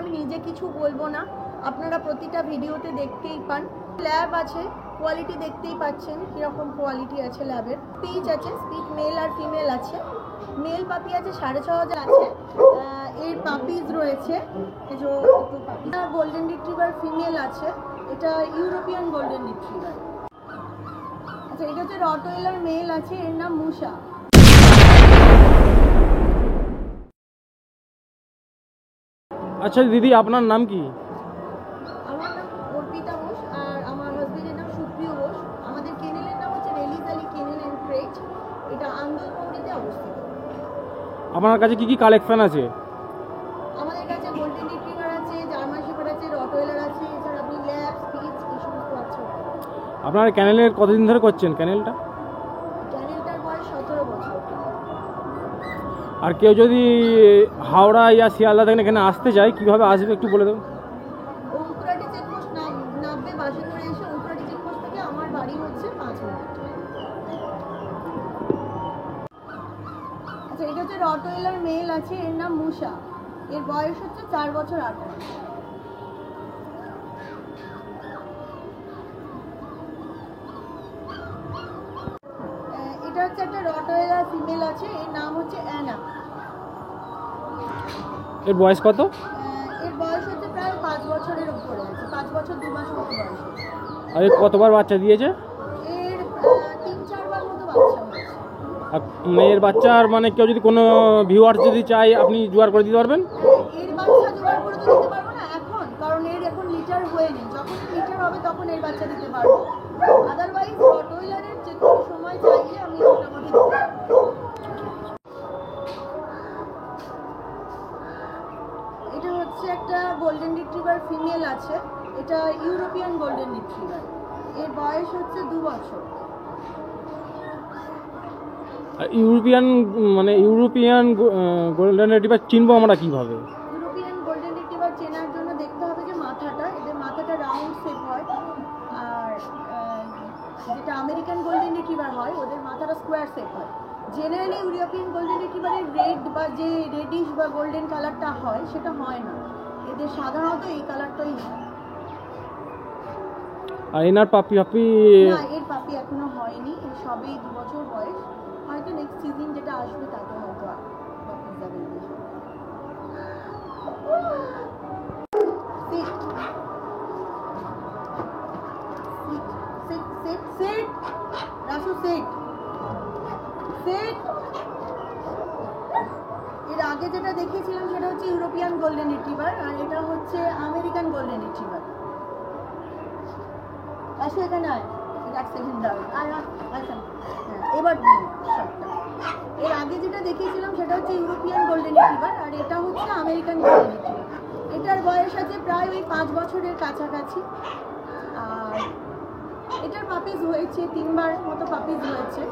আমি নিজে কিছু বলবো না, আপনারা প্রতিটা ভিডিওতে দেখতেই পান। ল্যাব আছে, কোয়ালিটি দেখতেই পাচ্ছেন কীরকম কোয়ালিটি আছে ল্যাবের। স্পিচ আছে, স্পিচ মেল আর ফিমেল আছে। মেল পাপি আছে 6,500 আছে। এর পাপিজ রয়েছে, গোল্ডেন রিট্রিভার ফিমেল আছে, এটা ইউরোপিয়ান গোল্ডেন রিট্রিভার। আচ্ছা, এটা হচ্ছে রটওয়েলার মেল আছে, এর নাম মুসা। আচ্ছা দিদি, আপনার নাম কি? আমার নাম অর্পিতা ঘোষ আর আমার হাজবেন্ডের নাম সুপ্রিয় ঘোষ। আমাদের কেনেলের নাম হচ্ছে রেলিজ আলী কেনেল অ্যান্ড ক্রেট, এটা আন্দোলনপল্লীতে অবস্থিত। আপনার কাছে কি কি কালেকশন আছে? আমাদের কাছে গোল্ডেন রিট্রিভার আছে, জার্মান শেফার্ড আছে, রটওয়েলার আছে, এছাড়া আপনি ল্যাব, স্পিচ এই সমস্ত আছে। আপনার ক্যানেলের কতদিন ধরে করছেন ক্যানেলটা? ক্যানেলটার বয়স 17 বছর। আর কেউ যদি হাওড়া ইয়া শিয়ালদা থেকে এখানে আসতে চায়, কিভাবে আসবে একটু বলে দেবেন। উমকুরাটি চেকপোস্ট নামবে, বাসে করে এসে উমকুরাটি চেকপোস্ট থেকে আমার বাড়ি হচ্ছে 5 মিনিট। আচ্ছা, এটা হচ্ছে রটওয়েলার মেল আছে, এর নাম মুসা, এর বয়স হচ্ছে 4 বছর 8 মাস। এটা হচ্ছে একটা রটওয়েলার ফিমেল আছে, এর নাম হচ্ছে অ্যানা। এর বয়স কত? এর বয়স হচ্ছে প্রায় 5 বছরের উপরে আছে, 5 বছর 2 মাস মতো বয়স। আর এর কতবার বাচ্চা দিয়েছে? এর 3-4 বার মতো বাচ্চা হয়েছে। আর এর বাচ্চার মানে কেউ যদি কোনো ভিউয়ার্স যদি চায়, আপনি জোগাড় করে দিতে পারবেন? এর বাচ্চা জোগাড় করে তো দিতে পারবো না এখন, কারণ এর এখন লিটার হয়নি। যখন লিটার হবে তখন এর বাচ্চা দিতে পারবো। আদারওয়াইজ রটওয়েলারের যে কোনো সময় চাইলে আমি মোটামুটি দিতে পারবো। এটা হচ্ছে একটা গোল্ডেন রিট্রিভার ফিমেল আছে, এটা ইউরোপিয়ান গোল্ডেন রিট্রিভার, এর বয়স হচ্ছে 2 বছর। ইউরোপিয়ান মানে ইউরোপিয়ান গোল্ডেন রিট্রিভার চিনবো আমরা কিভাবে? ইউরোপিয়ান গোল্ডেন রিট্রিভার চেনার জন্য দেখতে হবে যে মাথাটা, এদের মাথাটা রাউন্ড শেপ হয়, আর যেটা আমেরিকান গোল্ডেন রিট্রিভার হয় ওদের মাথাটা স্কোয়ার শেপ হয়। জেনারেলি ইউরোপিয়ান গোল্ডেন রিট্রিভারের রেড বা যে রেডিশ বা গোল্ডেন কালারটা হয় সেটা হয় না, এদের সাধারণত এই কালারটাই হয়। আর এনার পাপি না, এর পাপি এখনো হয়নি, এর সবেই 2 বছর বয়স। হয়তো নেক্সট সিজন যেটা আসবে তাতে হয়তো পাপি যাবে। এর আগে যেটা দেখিয়েছিলাম সেটা হচ্ছে ইউরোপিয়ান গোল্ডেন রিট্রিভার, আর এটা হচ্ছে আমেরিকান গোল্ডেন রিট্রিভার। আসো এখানে আয়, এক সেকেন্ড দাও। আচ্ছা, এবার এর আগে যেটা দেখিয়েছিলাম সেটা হচ্ছে ইউরোপিয়ান গোল্ডেন রিট্রিভার, আর এটা হচ্ছে আমেরিকান গোল্ডেন রিট্রিভার। এটার বয়স আছে প্রায় ওই 5 বছরের কাছাকাছি। আর এটার পাপিজ হয়েছে 3 বার মতো পাপিজ হয়েছে।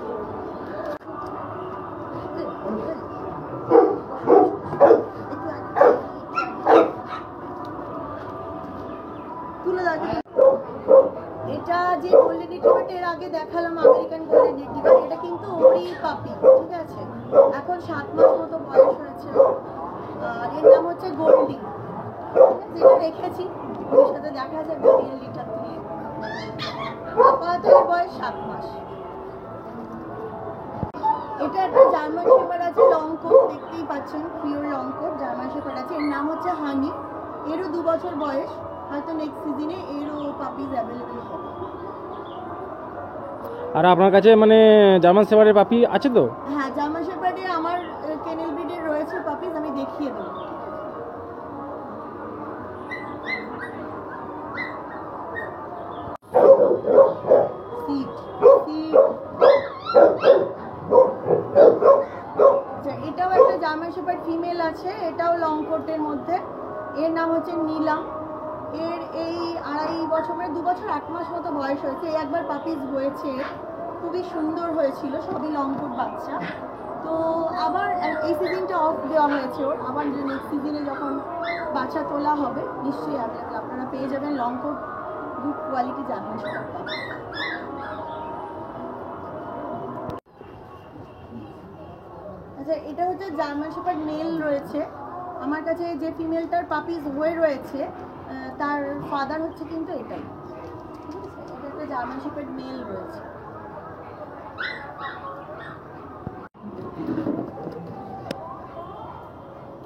তুলে দাও। এটা যে গোল্ডেন রিট্রিভারটা এর আগে দেখালাম আমেরিকান গোল্ডেন রিট্রিভার, এটা কিন্তু ওরই পাপি, ঠিক আছে? এখন 7 মাস মতো বয়স হয়েছে। আর এর নাম হচ্ছে গোল্ডি, যেটা রেখেছি ওর সাথে দেখা যাবে রিয়েল লিটার দিয়ে। আপাতত এর বয়স 7 মাস। এটা একটা জার্মান শেফার্ড আছে, লং কোট, দেখতেই পাচ্ছেন pure long coat German shepherd আছে, এর নাম হচ্ছে হানি, এরও 2 বছর বয়স। হয়তো নেক্সট সিজনে এরও পাপিজ অ্যাভেলেবেল হবে। আর আপনার কাছে মানে জার্মান শেফার্ডের পাপি আছে তো? হ্যাঁ, জার্মান শেফার্ডে আমার কেনেল ব্রিডের রয়েছে পাপিজ, আমি দেখিয়ে দেবো। এটাও একটা জার্মান শেফার্ড ফিমেল আছে, এটাও লং কোটের মধ্যে, এর নাম হচ্ছে নীলা। এর এই 2.5 বছর মানে 2 বছর 8 মাস মতো বয়স হয়েছে। একবার পাপিজ হয়েছে, খুবই সুন্দর হয়েছিল, সবই লং কোট বাচ্চা। তো আবার এই সিজনটা অফ দেওয়া হয়েছে ওর, আবার নেক্সট সিজনে যখন বাচ্চা তোলা হবে নিশ্চয়ই অ্যাভেলেবেল আপনারা পেয়ে যাবেন long coat good quality German shepherd. আচ্ছা, এটা হচ্ছে জার্মান শেফার্ড মেল রয়েছে, আমার কাছে যে ফিমেলটার পাপিজ হয়ে রয়েছে তার ফাদার হচ্ছে কিন্তু এটাই, ঠিক আছে? এটা একটা জার্মান শেপার্ড মেল রয়েছে।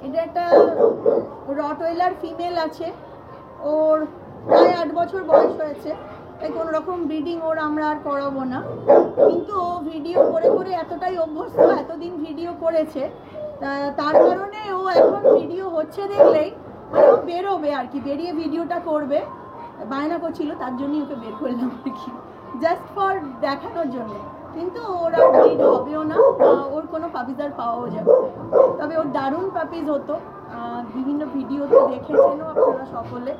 এটা একটা রটওয়েলার ফিমেল আছে, ওর প্রায় 8 বছর বয়স হয়েছে, তাই কোনো রকম ব্রিডিং ওর আমরা আর করাবো না। কিন্তু ও ভিডিও করে করে এতটাই অভ্যস্ত, এতদিন ভিডিও করেছে, তার কারণে ও এখন ভিডিও হচ্ছে দেখলেই মানে ও বেরোবে আর কি, বেরিয়ে ভিডিওটা করবে, বায়না করছিল, তার জন্যই ওকে বের করলাম আর কি, জাস্ট ফর দেখানোর জন্য। কিন্তু ওর আর ব্রিড হবেও না, ওর কোনো পাপিজ আর পাওয়াও যাবে, তবে ওর দারুণ পাপিজ হতো, বিভিন্ন ভিডিওতে দেখেছেনও আপনারা সকলে।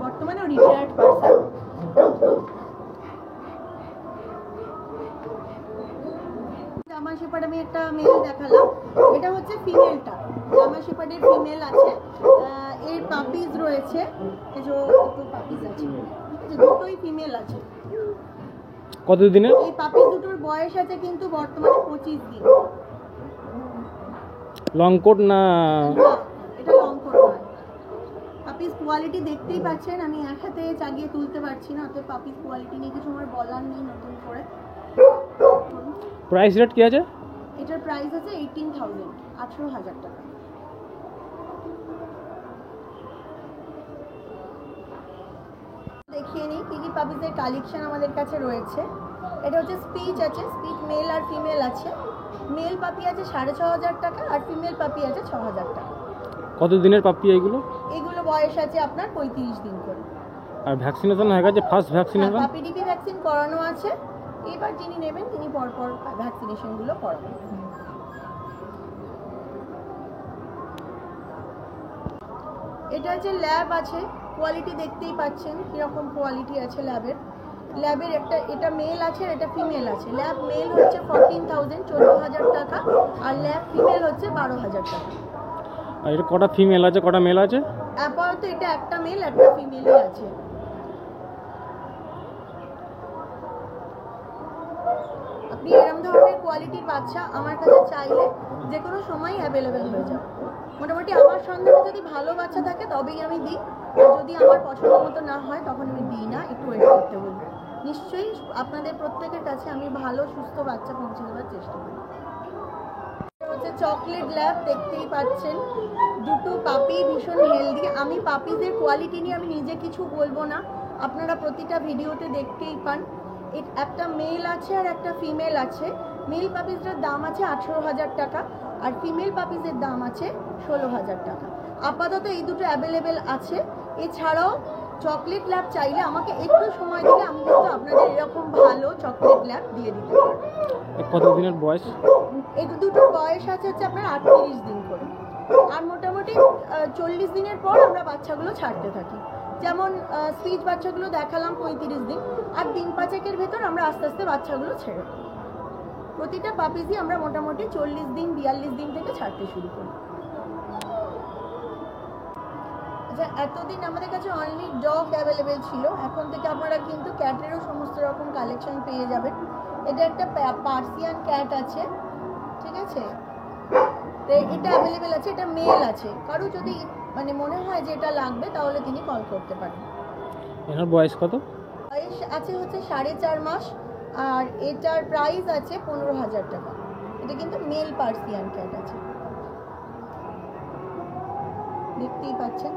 বর্তমানে ও রিটায়ার্ড পার্সন। জার্মান শেপার্ড আমি একটা মেল দেখালাম, এটা হচ্ছে ফিমেলটা, জার্মান শেপার্ডের ফিমেল আছে, এর পাপিজ রয়েছে, এই যে দুটো পাপিজ আছে, দুটোই ফিমেল আছে। কত দিনের? এই পাপিজ দুটোর বয়স আছে কিন্তু বর্তমানে 25 দিন। লং কোট না? এটা লং কোট নয়। পাপিজ কোয়ালিটি দেখতেই পাচ্ছেন, আমি এক হাতে চাগিয়ে তুলতে পারছি না, অতএব পাপিজ কোয়ালিটি নিয়ে কিছু আমার বলার নেই নতুন করে। প্রাইস রেট কি আছে? এটার প্রাইস আছে 18,000, 18,000 টাকা। দেখিয়ে নিই কি কি পাপিজের কালেকশন আমাদের কাছে রয়েছে। এটা হচ্ছে স্পিচ আছে, স্পিচ মেল আর ফিমেল আছে। মেল পাপি আছে 6,500 টাকা আর ফিমেল পাপি আছে 6,000 টাকা। কত দিনের পাপি এগুলো? এগুলো বয়স আছে আপনার 35 দিন করে। আর ভ্যাকসিনেশন হয়ে গেছে? First vaccination? পাপি ডিপি ভ্যাকসিন করানো আছে, এবার যিনি নেবেন তিনি পরপর ভ্যাকসিনেশনগুলো করাবেন। এটা হচ্ছে ল্যাব আছে, কোয়ালিটি দেখতেই পাচ্ছেন কিরকম কোয়ালিটি আছে ল্যাবের। ল্যাবের একটা এটা মেল আছে আর এটা ফিমেল আছে। ল্যাব মেল হচ্ছে 14,000, 14,000 টাকা, আর ল্যাব ফিমেল হচ্ছে 12,000 টাকা। আর এটা কটা ফিমেল আছে কটা মেল আছে? আপাতত এটা একটা মেল একটা ফিমেলই আছে। আপনি এরকম ধরনের কোয়ালিটির বাচ্চা আমার কাছে চাইলে যে কোনো সময় অ্যাভেলেবেল হয়ে যাবে। মোটামুটি আমার সন্ধানে যদি ভালো বাচ্চা থাকে তবেই আমি দিই, যদি আমার পছন্দ মতো না হয় তখন আমি দিই না, একটু ওয়েট করতে বলবো। নিশ্চয়ই আপনাদের প্রত্যেকের কাছে আমি ভালো সুস্থ বাচ্চা পৌঁছে দেওয়ার চেষ্টা করি। হচ্ছে চকলেট ল্যাব, দেখতেই পাচ্ছেন দুটো পাপি ভীষণ হেলদি। আমি পাপিদের কোয়ালিটি নিয়ে আমি নিজে কিছু বলবো না, আপনারা প্রতিটা ভিডিওতে দেখতেই পান। একটা মেল আছে আর একটা ফিমেল আছে। মেল পাপিজটার দাম আছে 18,000 টাকা আর ফিমেল পাপিজের দাম আছে 16,000 টাকা। আপাতত এই দুটো অ্যাভেলেবেল আছে। এছাড়াও চকলেট ল্যাব চাইলে আমাকে একটু সময় দিলে আমি কিন্তু আপনাদের এরকম ভালো চকলেট ল্যাব দিয়ে দিতে পারি। কত দিনের বয়স? এই দুটোর বয়স আছে হচ্ছে আপনার 38 দিন করে, আর মোটামুটি 40 দিনের পর আমরা বাচ্চাগুলো ছাড়তে থাকি। যেমন স্পিচ বাচ্চাগুলো দেখালাম 35 দিন, আর দিন 5 ভেতর আমরা আস্তে আস্তে বাচ্চাগুলো ছেড়ে দিই। প্রতিটা পাপিজই আমরা মোটামুটি 40 দিন 42 দিন থেকে ছাড়তে শুরু করি। আচ্ছা, এতদিন আমাদের কাছে অনলি ডগ অ্যাভেলেবেল ছিল, এখন থেকে আপনারা কিন্তু ক্যাটেরও সমস্ত রকম কালেকশন পেয়ে যাবেন। এটা একটা পার্সিয়ান ক্যাট আছে, ঠিক আছে? তো এটা অ্যাভেলেবেল আছে, এটা মেল আছে। কারো যদি মানে মনে হয় যে এটা লাগবে তাহলে তিনি কল করতে পারেন। এর বয়স কত? বয়স আছে হচ্ছে 4.5 মাস, আর এটার প্রাইস আছে 15,000 টাকা। এটা কিন্তু মেল পার্সিয়ান ক্যাট আছে, দেখতেই পাচ্ছেন।